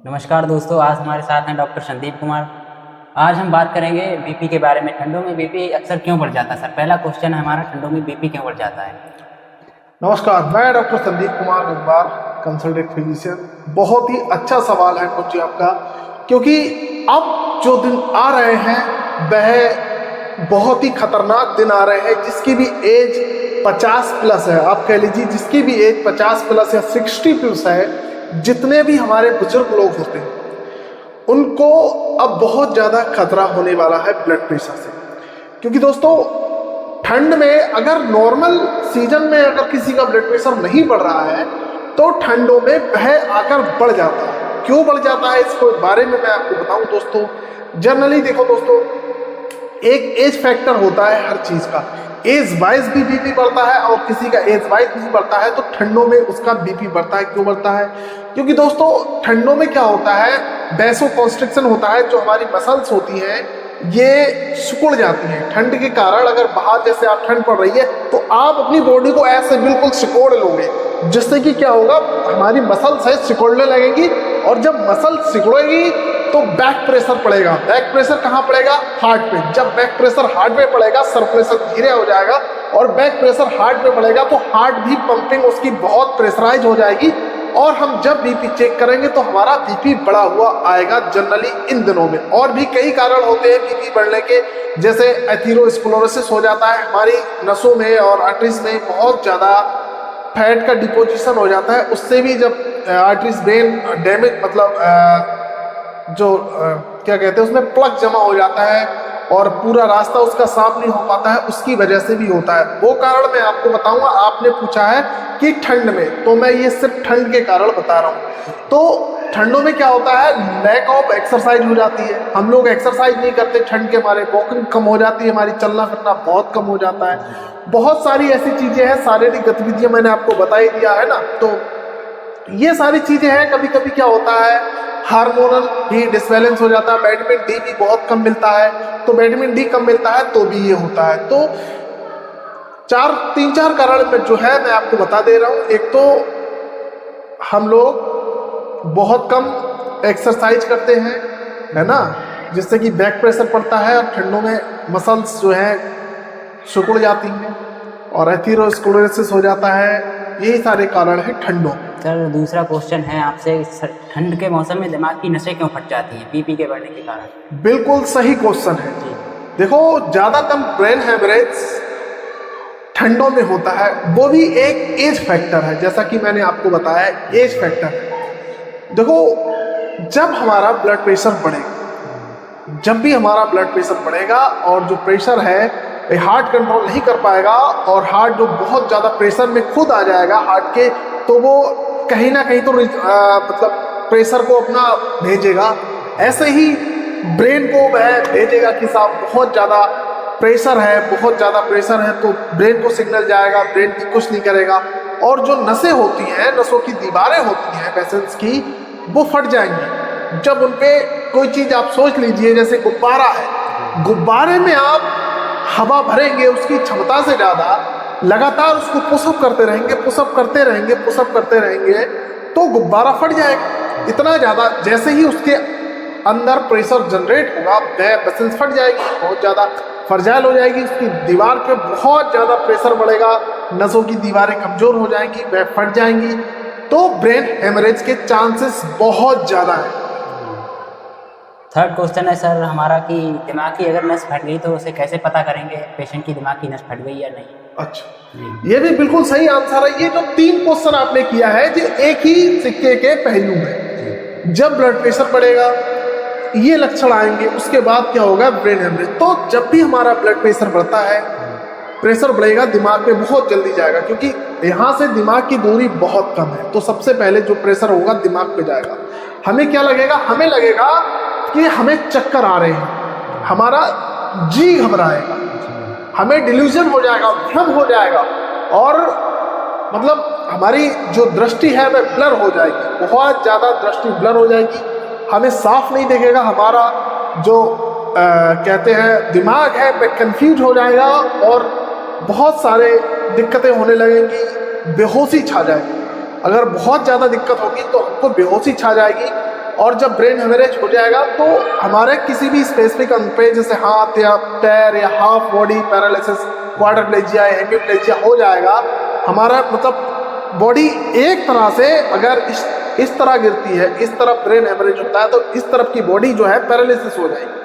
नमस्कार दोस्तों, आज हमारे साथ हैं डॉक्टर संदीप कुमार। आज हम बात करेंगे बीपी के बारे में। ठंडों में बीपी अक्सर क्यों बढ़ जाता है? सर, पहला क्वेश्चन है हमारा, ठंडों में बीपी क्यों बढ़ जाता है? नमस्कार, मैं doctor Sandeep Kumar Gangwar, consultant physician. बहुत ही अच्छा सवाल है मुझे आपका, क्योंकि अब जो दिन आ रहे हैं वह बहुत ही खतरनाक दिन आ रहे हैं। जिसकी भी एज 50 प्लस है, आप कह लीजिए जिसकी भी एज 50 प्लस या 60 प्लस है, जितने भी हमारे बुजुर्ग लोग होते हैं उनको अब बहुत ज़्यादा खतरा होने वाला है ब्लड प्रेशर से। क्योंकि दोस्तों, ठंड में अगर नॉर्मल सीजन में अगर किसी का ब्लड प्रेशर नहीं बढ़ रहा है तो ठंडों में वह आकर बढ़ जाता है। क्यों बढ़ जाता है, इसको बारे में मैं आपको बताऊं दोस्तों। जनरली देखो दोस्तों, एक एज फैक्टर होता है हर चीज़ का। एज वाइज भी बीपी बढ़ता है और किसी का एज वाइज नहीं बढ़ता है, तो ठंडों में उसका बीपी बढ़ता है। क्यों बढ़ता है? क्योंकि दोस्तों, ठंडों में क्या होता है, वैसो कॉन्स्ट्रिक्शन होता है। जो हमारी मसल्स होती हैं ये सिकुड़ जाती हैं ठंड के कारण। अगर बाहर जैसे आप ठंड पड़ रही है तो आप अपनी बॉडी को ऐसे बिल्कुल सिकोड़ लोगे, जिससे कि क्या होगा, हमारी मसल्स है सिकुड़ने लगेंगी। और जब मसल सिकुड़ेगी तो बैक प्रेशर पड़ेगा। बैक प्रेशर कहाँ पड़ेगा? हार्ट पे। जब बैक प्रेशर हार्ट पे पड़ेगा, सर्कुलेशन धीरे हो जाएगा। और बैक प्रेशर हार्ट पे पड़ेगा तो हार्ट भी पंपिंग उसकी बहुत प्रेशराइज हो जाएगी। और हम जब बीपी चेक करेंगे तो हमारा बीपी बढ़ा हुआ आएगा जनरली इन दिनों में। और भी कई कारण होते हैं बीपी बढ़ने के, जैसे एथेरोस्क्लेरोसिस हो जाता है, हमारी नसों में और आर्टरीज में बहुत ज़्यादा फैट का डिपोजिशन हो जाता है। उससे भी जब आर्टरीज वेन डैमेज, मतलब क्या कहते हैं, उसमें प्लग जमा हो जाता है और पूरा रास्ता उसका साफ नहीं हो पाता है, उसकी वजह से भी होता है। वो कारण मैं आपको बताऊंगा। आपने पूछा है कि ठंड में, तो मैं ये सिर्फ ठंड के कारण बता रहा हूँ। तो ठंडों में क्या होता है, लैक ऑफ एक्सरसाइज हो जाती है। हम लोग एक्सरसाइज नहीं करते ठंड के मारे, वॉकिंग कम हो जाती है हमारी, चलना फिरना बहुत कम हो जाता है। बहुत सारी ऐसी चीजें हैं, शारीरिक गतिविधियां मैंने आपको बता ही दिया है ना। तो ये सारी चीजें हैं। कभी कभी क्या होता है, हार्मोनल भी डिसबैलेंस हो जाता है, विटामिन डी भी बहुत कम मिलता है। तो विटामिन डी कम मिलता है तो भी ये होता है। तो तीन चार कारण में जो है मैं आपको बता दे रहा हूँ। एक तो हम लोग बहुत कम एक्सरसाइज करते हैं, है ना, जिससे कि बैक प्रेशर पड़ता है और ठंडों में मसल्स जो है सिकुड़ जाती हैं और एथेरोस्क्लेरोसिस हो जाता है। यही सारे कारण हैं ठंडों। सर, दूसरा क्वेश्चन है आपसे, ठंड के मौसम में दिमाग की नसें क्यों फट जाती हैं बीपी के बढ़ने के कारण? बिल्कुल सही क्वेश्चन है जी। देखो, ज्यादातर ब्रेन हैमरेज ठंडों में होता है। वो भी एक एज फैक्टर है, जैसा कि मैंने आपको बताया, एज फैक्टर है। देखो, जब हमारा ब्लड प्रेशर बढ़ेगा, जब भी हमारा ब्लड प्रेशर बढ़ेगा और जो प्रेशर है हार्ट कंट्रोल नहीं कर पाएगा और हार्ट जो बहुत ज़्यादा प्रेशर में खुद आ जाएगा हार्ट के, तो वो कहीं ना कहीं तो मतलब प्रेशर को अपना भेजेगा। ऐसे ही ब्रेन को वह भेजेगा कि साहब बहुत ज़्यादा प्रेशर है, बहुत ज़्यादा प्रेशर है, तो ब्रेन को सिग्नल जाएगा, ब्रेन भी कुछ नहीं करेगा। और जो नसें होती हैं, नसों की दीवारें होती हैं वेसल्स की, वो फट जाएंगी। जब उन पे कोई चीज़, आप सोच लीजिए जैसे गुब्बारा है, गुब्बारे में आप हवा भरेंगे, उसकी क्षमता से ज़्यादा लगातार उसको पुशअप करते रहेंगे, पुशअप करते रहेंगे, पुशअप करते रहेंगे, तो गुब्बारा फट जाएगा। इतना ज़्यादा जैसे ही उसके अंदर प्रेशर जनरेट होगा, वह वेसल्स फट जाएगी, बहुत ज़्यादा फ्रजाइल हो जाएगी, उसकी दीवार पे बहुत ज़्यादा प्रेशर बढ़ेगा, नसों की दीवारें कमज़ोर हो जाएंगी, वह फट जाएंगी। तो ब्रेन हेमरेज के चांसेस बहुत ज़्यादा है। थर्ड क्वेश्चन है सर हमारा कि दिमाग की अगर नस फट गई तो उसे कैसे पता करेंगे पेशेंट की दिमाग की नस फट गई या नहीं? अच्छा, ये भी बिल्कुल सही आंसर है। ये जो 3 क्वेश्चन आपने किया है, ये एक ही सिक्के के पहलू हैं। जब ब्लड प्रेशर बढ़ेगा, ये लक्षण आएंगे, उसके बाद क्या होगा, ब्रेन हेमरेज। तो जब भी हमारा ब्लड प्रेशर बढ़ता है, प्रेशर बढ़ेगा, दिमाग पे बहुत जल्दी जाएगा, क्योंकि यहाँ से दिमाग की दूरी बहुत कम है। तो सबसे पहले जो प्रेशर होगा दिमाग पे जाएगा। हमें क्या लगेगा, हमें लगेगा कि हमें चक्कर आ रहे हैं, हमारा जी घबराएगा, हमें डिल्यूजन हो जाएगा, भ्रम हो जाएगा, और मतलब हमारी जो दृष्टि है वह ब्लर हो जाएगी, बहुत ज़्यादा दृष्टि ब्लर हो जाएगी, हमें साफ नहीं दिखेगा। हमारा जो कहते हैं दिमाग है वह कंफ्यूज हो जाएगा और बहुत सारे दिक्कतें होने लगेंगी, बेहोशी छा जाएगी। अगर बहुत ज़्यादा दिक्कत होगी तो हमको बेहोशी छा जाएगी। और जब ब्रेन हेमरेज हो जाएगा तो हमारे किसी भी स्पेसिफिक अंग पे जैसे हाथ या पैर या हाफ बॉडी पैरालिसिस, क्वाड्रिप्लेजिया या हेमिप्लेजिया हो जाएगा। हमारा मतलब बॉडी एक तरह से अगर इस तरह गिरती है, इस तरफ ब्रेन हेमरेज होता है तो इस तरफ की बॉडी जो है पैरालिसिस हो जाएगी।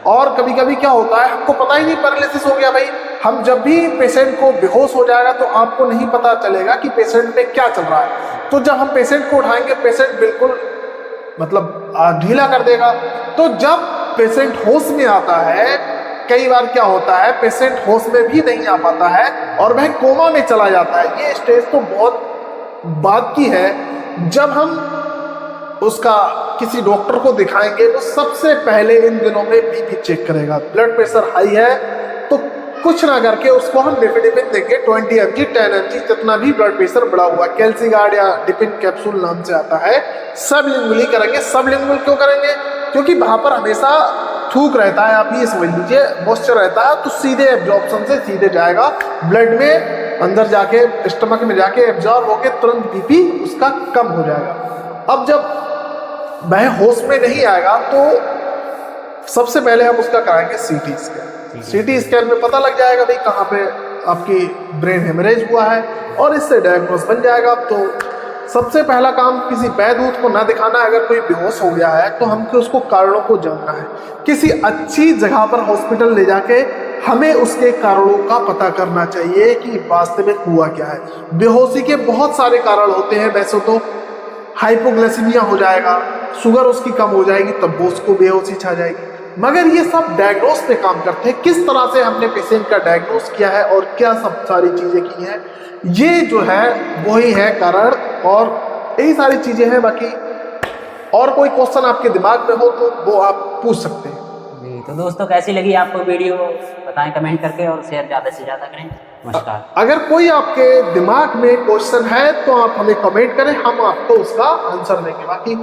और कभी कभी क्या होता है, हमको पता ही नहीं पैरालिसिस हो गया भाई। हम जब भी पेशेंट को बेहोश हो जाएगा तो आपको नहीं पता चलेगा कि पेशेंट में क्या चल रहा है। तो जब हम पेशेंट को उठाएंगे, पेशेंट बिल्कुल मतलब ढीला कर देगा। तो जब पेशेंट होश में आता है, कई बार क्या होता है पेशेंट होश में भी नहीं आ पाता है और वह कोमा में चला जाता है। ये स्टेज तो बहुत बात की है। जब हम उसका किसी डॉक्टर को दिखाएंगे तो सबसे पहले इन दिनों में बीपी चेक करेगा। ब्लड प्रेशर हाई है तो कुछ ना करके उसको हम निफेडिपिन देंगे 20 mg 10 mg, जितना भी ब्लड प्रेशर बढ़ा हुआ है। कैल्सीगार्ड या डिपिन कैप्सूल नाम से आता है। सबलिंगुअली करेंगे। सबलिंगुअल क्यों करेंगे? क्योंकि वहां पर हमेशा थूक रहता है, आप ये समझ लीजिए, मॉइस्चर रहता है, तो सीधे एब्जॉर्प्शन से सीधे जाएगा ब्लड में, अंदर जाके स्टमक में जाके एब्जॉर्ब होके तुरंत बीपी उसका कम हो जाएगा। अब जब वह होश में नहीं आएगा तो सबसे पहले हम उसका कराएंगे सीटी स्कैन। सीटी स्कैन में पता लग जाएगा भाई कहाँ पे आपकी ब्रेन हेमरेज हुआ है और इससे डायग्नोस बन जाएगा। तो सबसे पहला काम किसी वैद्य को ना दिखाना है। अगर कोई बेहोश हो गया है तो हमको उसको कारणों को जानना है। किसी अच्छी जगह पर हॉस्पिटल ले जाके हमें उसके कारणों का पता करना चाहिए कि वास्तविक हुआ क्या है। बेहोशी के बहुत सारे कारण होते हैं। वैसे तो हाइपोग्लाइसीमिया हो जाएगा, शुगर उसकी कम हो जाएगी, तब वो उसको बेहोशी छा जाएगी। मगर ये सब डायग्नोस पे काम करते हैं, किस तरह से हमने पेशेंट का डायग्नोस किया है और क्या सब सारी चीजें की हैं, ये जो है वही है कारण और यही सारी चीजें हैं। बाकी और कोई क्वेश्चन आपके दिमाग में हो तो वो आप पूछ सकते हैं। जी, तो दोस्तों कैसी लगी आपको वीडियो बताएं कमेंट करके और शेयर ज़्यादा से ज़्यादा करें। नमस्कार। अगर कोई आपके दिमाग में क्वेश्चन है तो आप हमें कमेंट करें, हम आपको उसका आंसर देंगे। बाकी